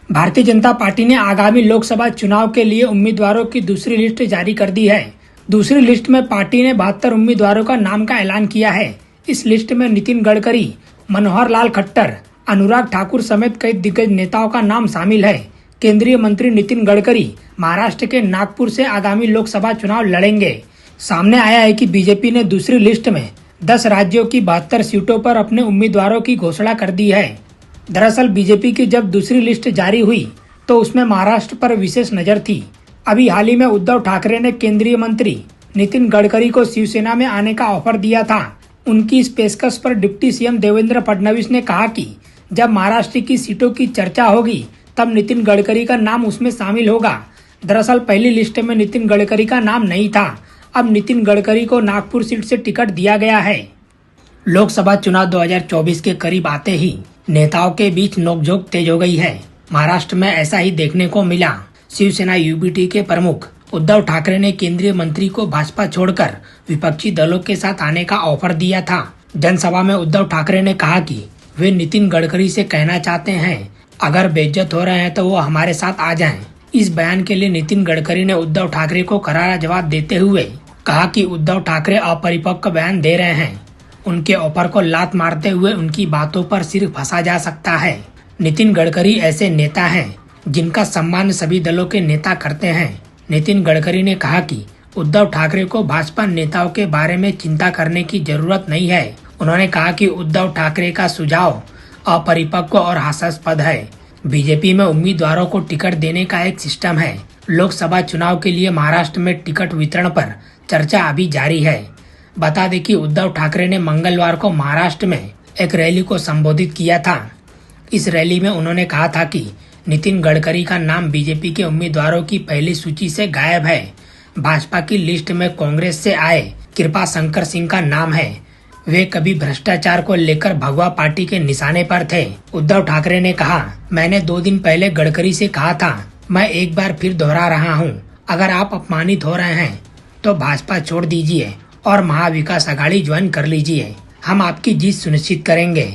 Bharatiya Janata party ने आगामी लोकसभा चुनाव के लिए उम्मीदवारों की दूसरी लिस्ट जारी कर दी है। दूसरी लिस्ट में पार्टी ने 72 उम्मीदवारों का नाम का ऐलान किया है। इस लिस्ट में नितिन गडकरी, मनोहर लाल खट्टर, अनुराग ठाकुर समेत कई दिग्गज नेताओं का नाम शामिल है। केंद्रीय मंत्री नितिन गडकरी महाराष्ट्र के नागपुर से आगामी लोकसभा चुनाव लड़ेंगे। सामने आया है कि बीजेपी ने दूसरी लिस्ट में 10 राज्यों की 72 सीटों पर अपने उम्मीदवारों की घोषणा कर दी है। दरअसल बीजेपी की जब दूसरी लिस्ट जारी हुई तो उसमें महाराष्ट्र पर विशेष नजर थी। अभी हाल ही में उद्धव ठाकरे ने केंद्रीय मंत्री नितिन गडकरी को शिवसेना में आने का ऑफर दिया था। उनकी इस पेशकश पर डिप्टी सीएम देवेंद्र फडणवीस ने कहा कि जब महाराष्ट्र की सीटों की चर्चा होगी तब नितिन गडकरी का नाम उसमें शामिल होगा। दरअसल पहली लिस्ट में नितिन गडकरी का नाम नहीं था। अब नितिन गडकरी को नागपुर सीट से टिकट दिया गया है। लोकसभा चुनाव 2024 के करीब आते ही नेताओं के बीच नोकझोंक तेज हो गई है। महाराष्ट्र में ऐसा ही देखने को मिला। शिवसेना यूबीटी के प्रमुख उद्धव ठाकरे ने केंद्रीय मंत्री को भाजपा छोड़कर विपक्षी दलों के साथ आने का ऑफर दिया था। जनसभा में उद्धव ठाकरे ने कहा कि वे नितिन गडकरी से कहना चाहते हैं, अगर बेइज्जत हो रहे हैं तो वो हमारे साथ आ जाएं। इस बयान के लिए नितिन गडकरी ने उद्धव ठाकरे को करारा जवाब देते हुए कहा कि उद्धव ठाकरे अपरिपक्व बयान दे रहे हैं। उनके ऑफर को लात मारते हुए उनकी बातों पर सिर्फ फंसा जा सकता है। नितिन गडकरी ऐसे नेता हैं जिनका सम्मान सभी दलों के नेता करते हैं। नितिन गडकरी ने कहा कि उद्धव ठाकरे को भाजपा नेताओं के बारे में चिंता करने की जरूरत नहीं है। उन्होंने कहा कि उद्धव ठाकरे का सुझाव अपरिपक्व और हास्यास्पद है। बीजेपी में उम्मीदवारों को टिकट देने का एक सिस्टम है। लोकसभा चुनाव के लिए महाराष्ट्र में टिकट वितरण पर चर्चा अभी जारी है। बता दें कि उद्धव ठाकरे ने मंगलवार को महाराष्ट्र में एक रैली को संबोधित किया था। इस रैली में उन्होंने कहा था कि नितिन गडकरी का नाम बीजेपी के उम्मीदवारों की पहली सूची से गायब है। भाजपा की लिस्ट में कांग्रेस से आए कृपा शंकर सिंह का नाम है। वे कभी भ्रष्टाचार को लेकर भगवा पार्टी के निशाने पर थे। उद्धव ठाकरे ने कहा, मैंने 2 दिन पहले गडकरी से कहा था, मैं एक बार फिर दोहरा रहा हूँ, अगर आप अपमानित हो रहे हैं तो भाजपा छोड़ दीजिए और महाविकास आघाड़ी ज्वाइन कर लीजिए। हम आपकी जीत सुनिश्चित करेंगे।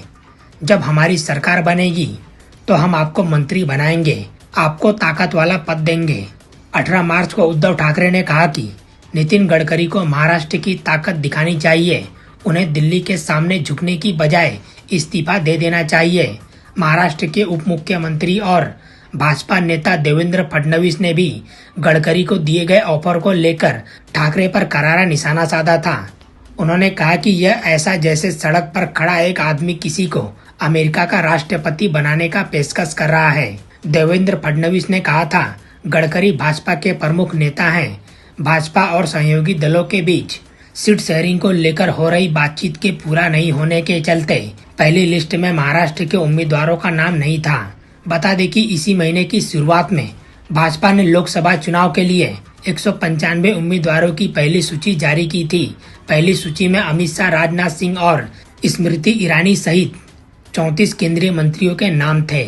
जब हमारी सरकार बनेगी तो हम आपको मंत्री बनाएंगे, आपको ताकत वाला पद देंगे। 18 मार्च को उद्धव ठाकरे ने कहा कि नितिन गडकरी को महाराष्ट्र की ताकत दिखानी चाहिए। उन्हें दिल्ली के सामने झुकने की बजाय इस्तीफा दे देना चाहिए। महाराष्ट्र के उप मुख्यमंत्री और भाजपा नेता देवेंद्र फडणवीस ने भी गडकरी को दिए गए ऑफर को लेकर ठाकरे पर करारा निशाना साधा था। उन्होंने कहा कि यह ऐसा जैसे सड़क पर खड़ा एक आदमी किसी को अमेरिका का राष्ट्रपति बनाने का पेशकश कर रहा है। देवेंद्र फडणवीस ने कहा था, गडकरी भाजपा के प्रमुख नेता हैं। भाजपा और सहयोगी दलों के बीच सीट शेयरिंग को लेकर हो रही बातचीत के पूरा नहीं होने के चलते पहली लिस्ट में महाराष्ट्र के उम्मीदवारों का नाम नहीं था। बता दें कि इसी महीने की शुरुआत में भाजपा ने लोकसभा चुनाव के लिए 195 उम्मीदवारों की पहली सूची जारी की थी। पहली सूची में अमित शाह, राजनाथ सिंह और स्मृति ईरानी सहित 34 केंद्रीय मंत्रियों के नाम थे।